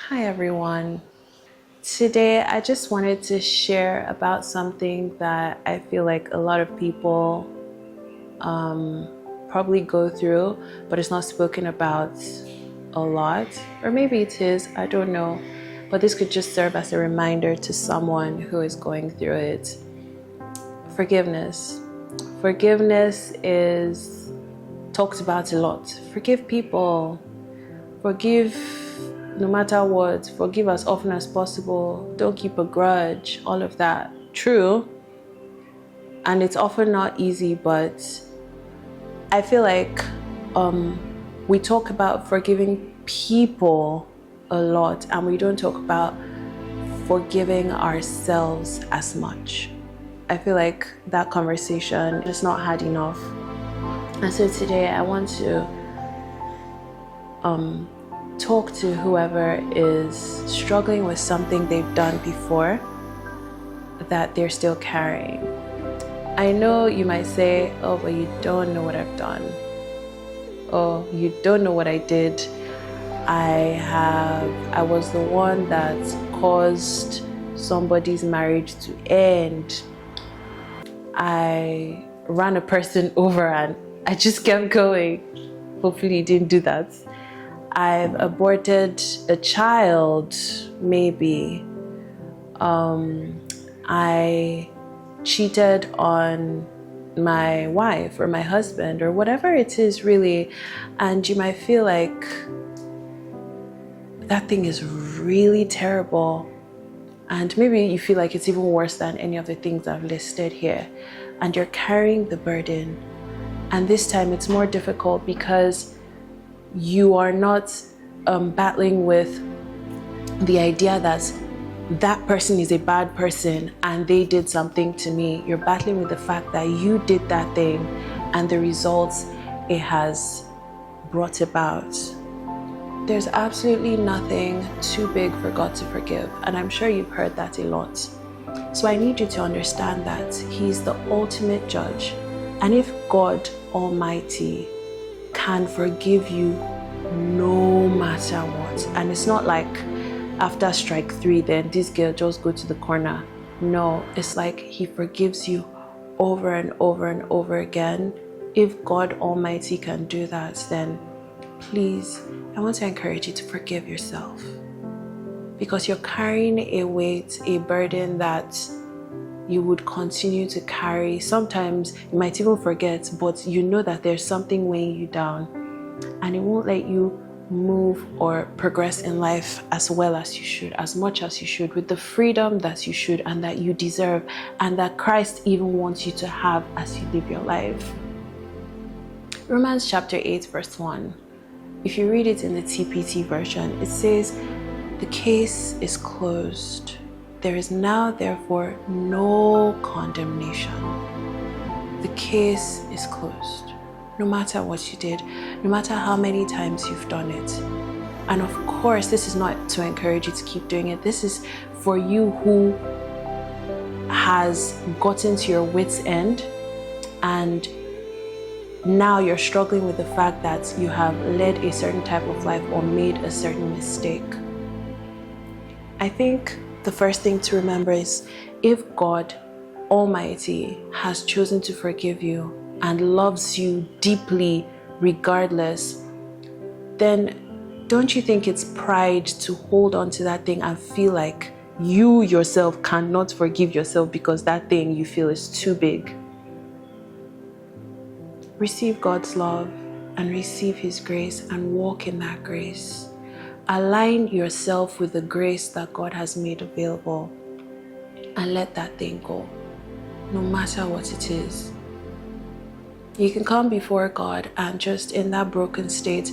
Hi everyone. Today I just wanted to share about something that I feel like a lot of people probably go through, but it's not spoken about a lot. Or maybe it is, I don't know. But this could just serve as a reminder to someone who is going through it. Forgiveness. Forgiveness is talked about a lot. Forgive people. Forgive no matter what. Forgive as often as possible. Don't keep a grudge. All of that. True. And it's often not easy, but I feel like we talk about forgiving people a lot and we don't talk about forgiving ourselves as much. I feel like that conversation is not had enough. And so today I want to talk to whoever is struggling with something they've done before that they're still carrying. I know you might say, oh, but you don't know what I've done. Oh, you don't know what I did. I was the one that caused somebody's marriage to end. I ran a person over and I just kept going. Hopefully you didn't do that. I've aborted a child, maybe. I cheated on my wife or my husband or whatever it is really, and you might feel like that thing is really terrible, and maybe you feel like it's even worse than any of the things I've listed here, and you're carrying the burden. And this time it's more difficult because you are not battling with the idea that person is a bad person and they did something to me. You're battling with the fact that you did that thing and the results it has brought about. There's absolutely nothing too big for God to forgive, and I'm sure you've heard that a lot. So I need you to understand that He's the ultimate judge, and if God Almighty can forgive you no matter what, and it's not like after strike 3 then this girl just go to the corner. No, it's like He forgives you over and over and over again. If God Almighty can do that, then please, I want to encourage you to forgive yourself, because you're carrying a weight, a burden that you would continue to carry. Sometimes you might even forget, but you know that there's something weighing you down and it won't let you move or progress in life as well as you should, as much as you should, with the freedom that you should and that you deserve, and that Christ even wants you to have as you live your life. Romans chapter 8 verse 1. If you read it in the TPT version, it says, the case is closed. There is now therefore no condemnation. The case is closed. No matter what you did, no matter how many times you've done it. And of course, this is not to encourage you to keep doing it. This is for you who has gotten to your wit's end and now you're struggling with the fact that you have led a certain type of life or made a certain mistake. I think the first thing to remember is, if God Almighty has chosen to forgive you and loves you deeply regardless, then don't you think it's pride to hold on to that thing and feel like you yourself cannot forgive yourself because that thing you feel is too big? Receive God's love and receive His grace and walk in that grace. Align yourself with the grace that God has made available and let that thing go, no matter what it is. You can come before God and just in that broken state,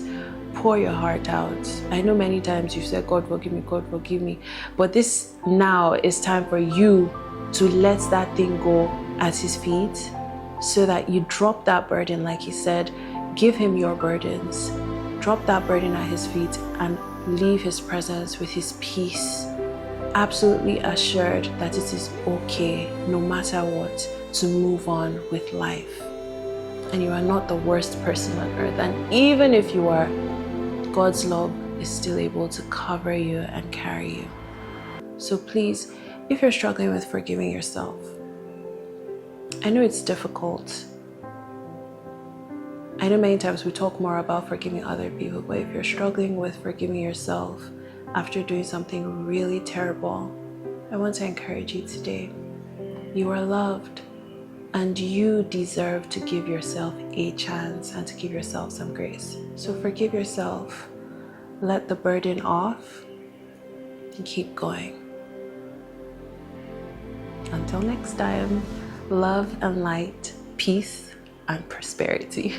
pour your heart out. I know many times you've said, God forgive me, God forgive me. But this now is time for you to let that thing go at His feet, so that you drop that burden, like He said, give Him your burdens. Drop that burden at His feet and leave His presence with His peace, absolutely assured that it is okay, no matter what, to move on with life. And you are not the worst person on earth. And even if you are, God's love is still able to cover you and carry you. So please, if you're struggling with forgiving yourself, I know it's difficult. I know many times we talk more about forgiving other people, but if you're struggling with forgiving yourself after doing something really terrible, I want to encourage you today. You are loved, and you deserve to give yourself a chance and to give yourself some grace. So forgive yourself, let the burden off, and keep going. Until next time, love and light, peace and prosperity.